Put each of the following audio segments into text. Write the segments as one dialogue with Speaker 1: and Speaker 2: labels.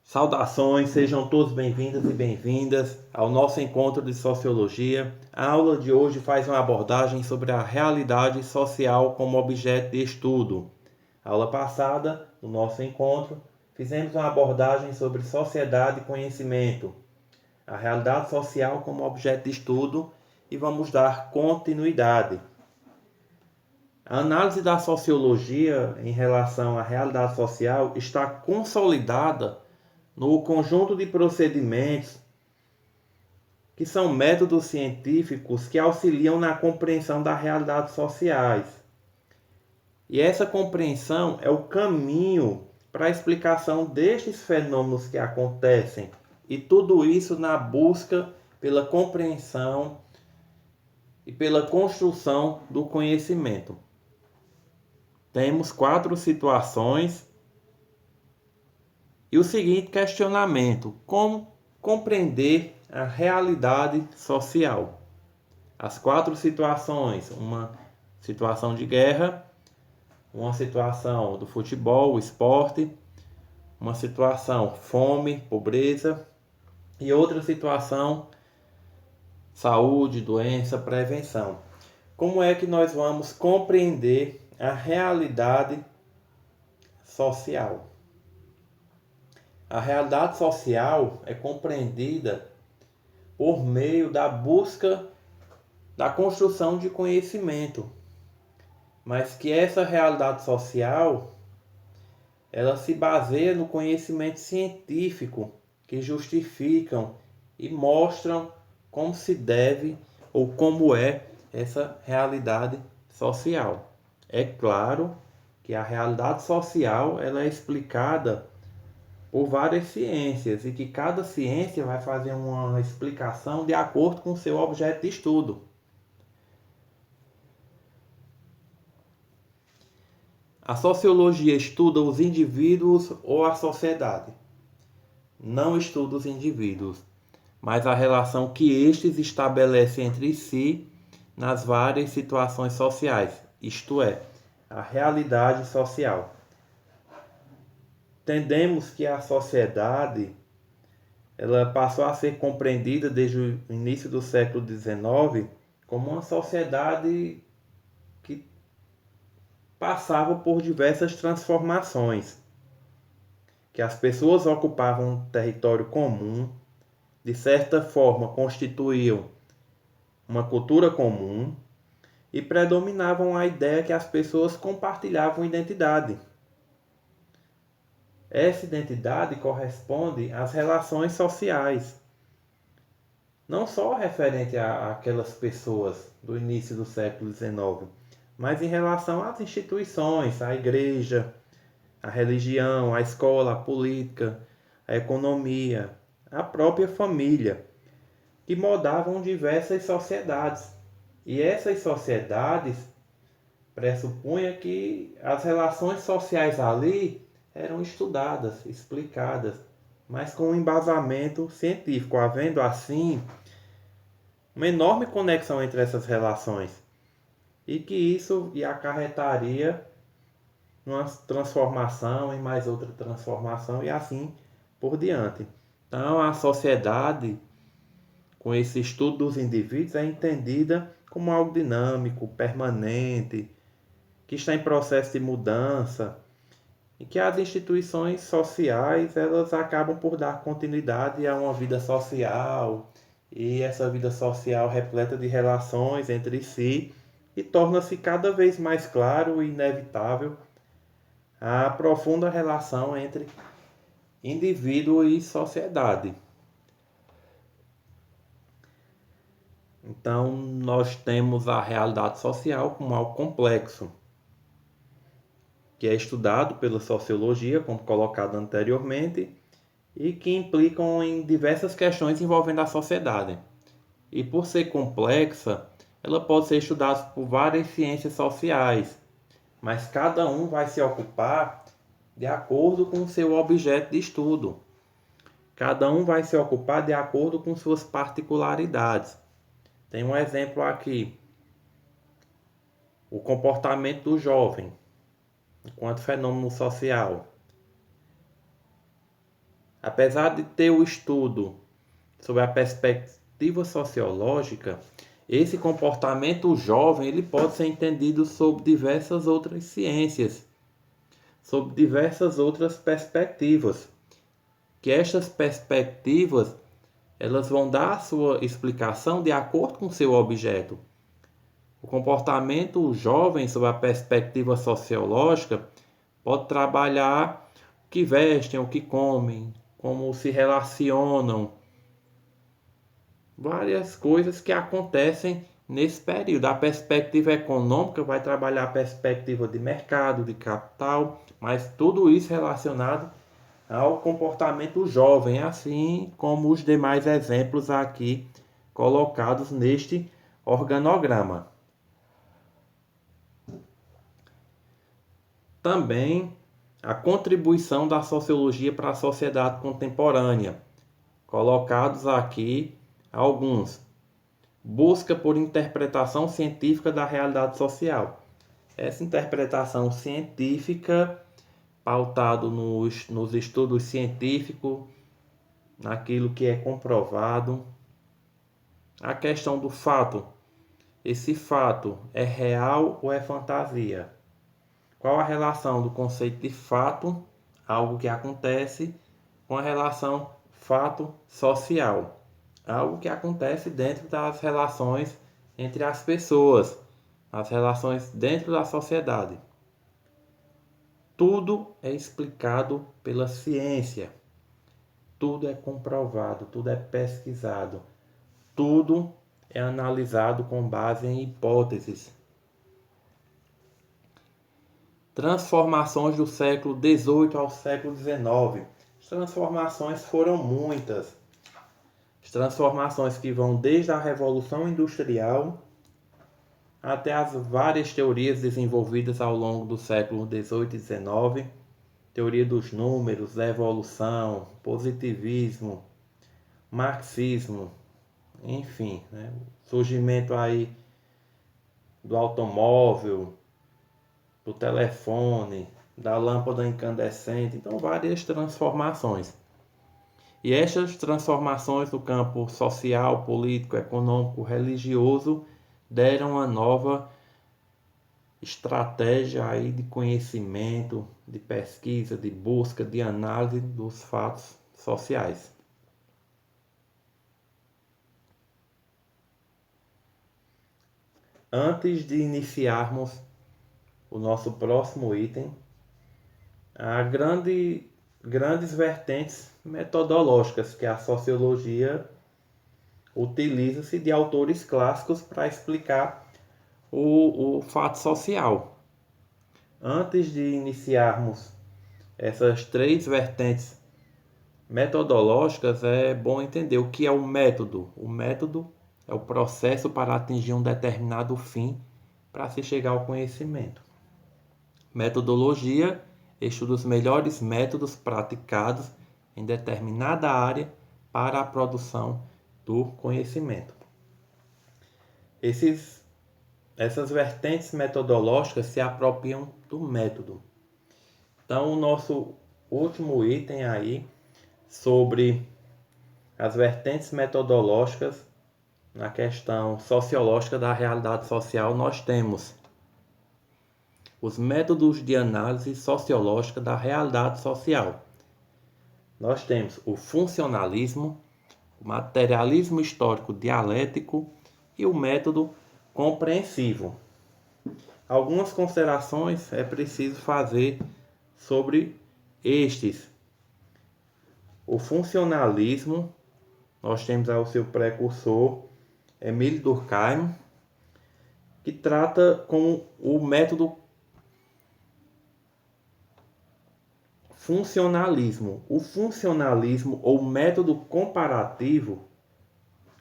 Speaker 1: Saudações, sejam todos bem-vindos e bem-vindas ao nosso encontro de Sociologia. A aula de hoje faz uma abordagem sobre a realidade social como objeto de estudo. A aula passada, no nosso encontro, fizemos uma abordagem sobre sociedade e conhecimento, a realidade social como objeto de estudo, e vamos dar continuidade. A análise da sociologia em relação à realidade social está consolidada no conjunto de procedimentos que são métodos científicos que auxiliam na compreensão das realidades sociais. E essa compreensão é o caminho para a explicação destes fenômenos que acontecem, e tudo isso na busca pela compreensão e pela construção do conhecimento. Temos 4 situações e o seguinte questionamento: como compreender a realidade social? As 4 situações: uma situação de guerra, uma situação do futebol, esporte, uma situação fome, pobreza, e outra situação saúde, doença, prevenção. Como é que nós vamos compreender a realidade social? A realidade social é compreendida por meio da busca da construção de conhecimento, mas que essa realidade social ela se baseia no conhecimento científico que justificam e mostram como se deve ou como é essa realidade social. É claro que a realidade social ela é explicada por várias ciências e que cada ciência vai fazer uma explicação de acordo com o seu objeto de estudo. A sociologia estuda os indivíduos ou a sociedade? Não estuda os indivíduos, mas a relação que estes estabelecem entre si nas várias situações sociais, isto é, a realidade social. Entendemos que a sociedade ela passou a ser compreendida desde o início do século XIX como uma sociedade que passava por diversas transformações, que as pessoas ocupavam um território comum, de certa forma constituíam uma cultura comum e predominavam a ideia que as pessoas compartilhavam identidade. Essa identidade corresponde às relações sociais, não só referente àquelas pessoas do início do século XIX, mas em relação às instituições, à igreja, à religião, à escola, à política, à economia, à própria família, que moldavam diversas sociedades. E essas sociedades pressupunha que as relações sociais ali eram estudadas, explicadas, mas com um embasamento científico, havendo assim uma enorme conexão entre essas relações, e que isso acarretaria uma transformação e mais outra transformação e assim por diante. Então a sociedade, com esse estudo dos indivíduos, é entendida como algo dinâmico, permanente, que está em processo de mudança, e que as instituições sociais elas acabam por dar continuidade a uma vida social, e essa vida social repleta de relações entre si, e torna-se cada vez mais claro e inevitável a profunda relação entre indivíduo e sociedade. Então, nós temos a realidade social como algo complexo, que é estudado pela sociologia, como colocado anteriormente, e que implicam em diversas questões envolvendo a sociedade. E por ser complexa, ela pode ser estudada por várias ciências sociais, mas cada um vai se ocupar de acordo com o seu objeto de estudo. Cada um vai se ocupar de acordo com suas particularidades. Tem um exemplo aqui: o comportamento do jovem enquanto fenômeno social. Apesar de ter o estudo sobre a perspectiva sociológica, esse comportamento jovem ele pode ser entendido sob diversas outras ciências, sob diversas outras perspectivas, que estas perspectivas elas vão dar a sua explicação de acordo com seu objeto. O comportamento jovem, sob a perspectiva sociológica, pode trabalhar o que vestem, o que comem, como se relacionam, várias coisas que acontecem nesse período. A perspectiva econômica vai trabalhar a perspectiva de mercado, de capital, mas tudo isso relacionado ao comportamento jovem, assim como os demais exemplos aqui colocados neste organograma. Também a contribuição da sociologia para a sociedade contemporânea. Colocados aqui alguns. Busca por interpretação científica da realidade social. Essa interpretação científica, pautado nos estudos científicos, naquilo que é comprovado. A questão do fato. Esse fato é real ou é fantasia? Qual a relação do conceito de fato, algo que acontece, com a relação fato social? Algo que acontece dentro das relações entre as pessoas, as relações dentro da sociedade. Tudo é explicado pela ciência, tudo é comprovado, tudo é pesquisado, tudo é analisado com base em hipóteses. Transformações do século XVIII ao século XIX. As transformações foram muitas. As transformações que vão desde a Revolução Industrial até as várias teorias desenvolvidas ao longo do século XVIII e XIX. Teoria dos números, da evolução, positivismo, marxismo, enfim, né? Surgimento aí do automóvel, do telefone, da lâmpada incandescente, então várias transformações. E estas transformações no campo social, político, econômico, religioso deram uma nova estratégia aí de conhecimento, de pesquisa, de busca, de análise dos fatos sociais. Antes de iniciarmos o nosso próximo item, há grandes vertentes metodológicas que a sociologia utiliza-se de autores clássicos para explicar o fato social. Antes de iniciarmos essas três vertentes metodológicas, é bom entender o que é o método. O método é o processo para atingir um determinado fim para se chegar ao conhecimento. Metodologia estuda os melhores métodos praticados em determinada área para a produção do conhecimento. Essas vertentes metodológicas se apropriam do método. Então, o nosso último item aí sobre as vertentes metodológicas na questão sociológica da realidade social, nós temos os métodos de análise sociológica da realidade social. Nós temos o funcionalismo, o materialismo histórico dialético e o método compreensivo. Algumas considerações é preciso fazer sobre estes. O funcionalismo, nós temos ao seu precursor, Émile Durkheim, que trata com o método funcionalismo. O funcionalismo ou método comparativo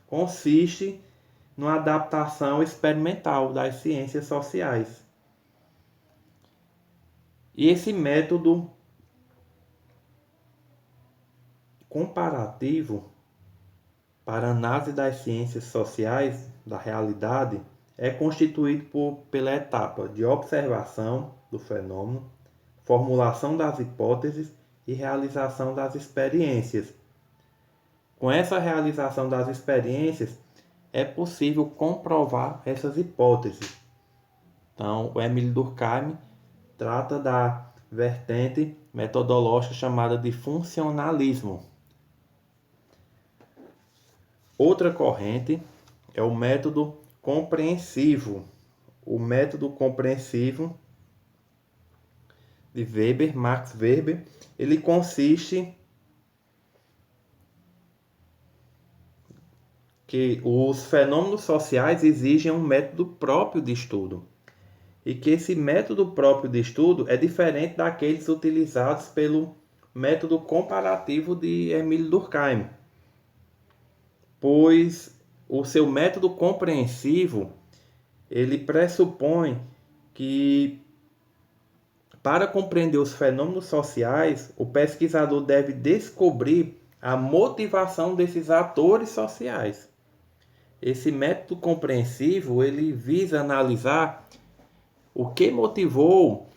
Speaker 1: consiste numa adaptação experimental das ciências sociais. E esse método comparativo para análise das ciências sociais da realidade é constituído pela etapa de observação do fenômeno, formulação das hipóteses e realização das experiências. Com essa realização das experiências, é possível comprovar essas hipóteses. Então, o Émile Durkheim trata da vertente metodológica chamada de funcionalismo. Outra corrente é o método compreensivo. O método compreensivo de Weber, Max Weber, ele consiste que os fenômenos sociais exigem um método próprio de estudo e que esse método próprio de estudo é diferente daqueles utilizados pelo método comparativo de Émile Durkheim, pois o seu método compreensivo ele pressupõe que para compreender os fenômenos sociais, o pesquisador deve descobrir a motivação desses atores sociais. Esse método compreensivo ele visa analisar o que motivou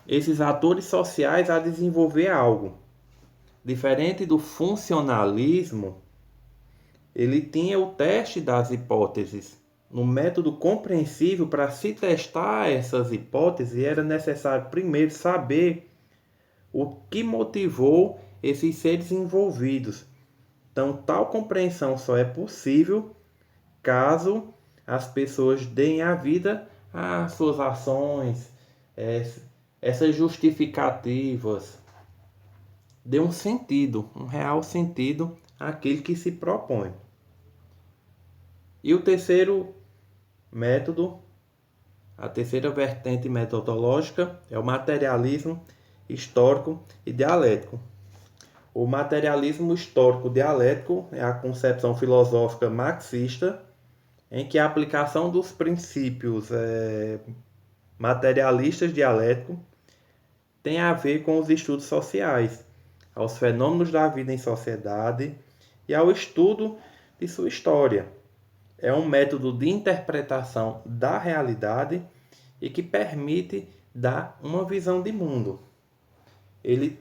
Speaker 1: esses atores sociais a desenvolver algo. Diferente do funcionalismo, ele tinha o teste das hipóteses. No método compreensivo, para se testar essas hipóteses, era necessário primeiro saber o que motivou esses seres envolvidos. Então, tal compreensão só é possível caso as pessoas deem a vida às suas ações, essas justificativas, dê um sentido, um real sentido àquele que se propõe. E o terceiro método, a terceira vertente metodológica é o materialismo histórico e dialético. O materialismo histórico dialético é a concepção filosófica marxista em que a aplicação dos princípios materialistas dialéticos tem a ver com os estudos sociais, aos fenômenos da vida em sociedade e ao estudo de sua história. É um método de interpretação da realidade e que permite dar uma visão de mundo. Ele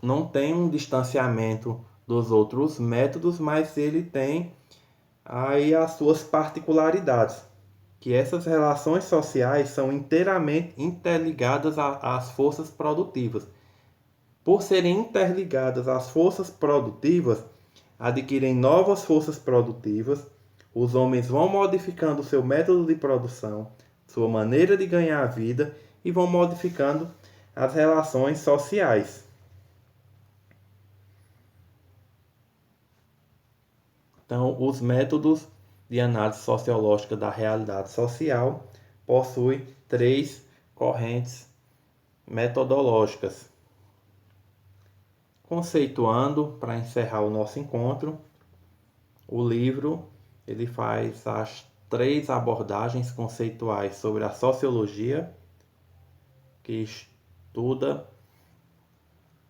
Speaker 1: não tem um distanciamento dos outros métodos, mas ele tem aí as suas particularidades, que essas relações sociais são inteiramente interligadas às forças produtivas. Por serem interligadas às forças produtivas, adquirem novas forças produtivas, os homens vão modificando seu método de produção, sua maneira de ganhar a vida e vão modificando as relações sociais. Então, os métodos de análise sociológica da realidade social possuem 3 correntes metodológicas. Conceituando, para encerrar o nosso encontro, o livro ele faz as 3 abordagens conceituais sobre a sociologia, que estuda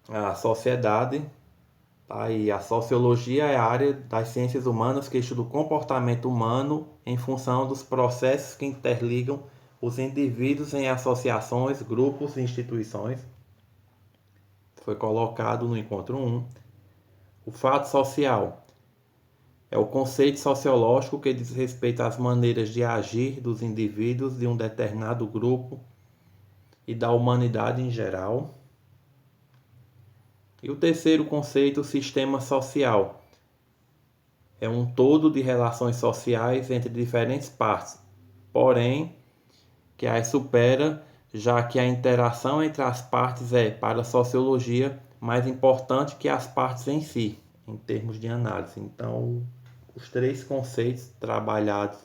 Speaker 1: a sociedade. Aí, a sociologia é a área das ciências humanas que estuda o comportamento humano em função dos processos que interligam os indivíduos em associações, grupos e instituições. Foi colocado no encontro 1. O fato social é o conceito sociológico que diz respeito às maneiras de agir dos indivíduos de um determinado grupo e da humanidade em geral. E o terceiro conceito, o sistema social, é um todo de relações sociais entre diferentes partes, porém que as supera, já que a interação entre as partes é, para a sociologia, mais importante que as partes em si, em termos de análise. Então, os 3 conceitos trabalhados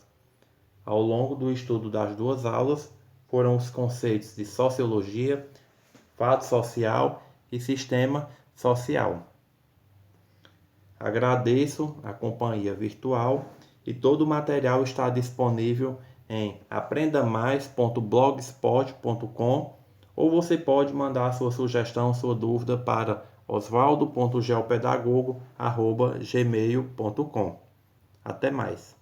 Speaker 1: ao longo do estudo das 2 aulas foram os conceitos de sociologia, fato social e sistema social. Agradeço a companhia virtual e todo o material está disponível em aprendamais.blogspot.com ou você pode mandar sua sugestão, sua dúvida para osvaldo.geopedagogo@gmail.com. Até mais.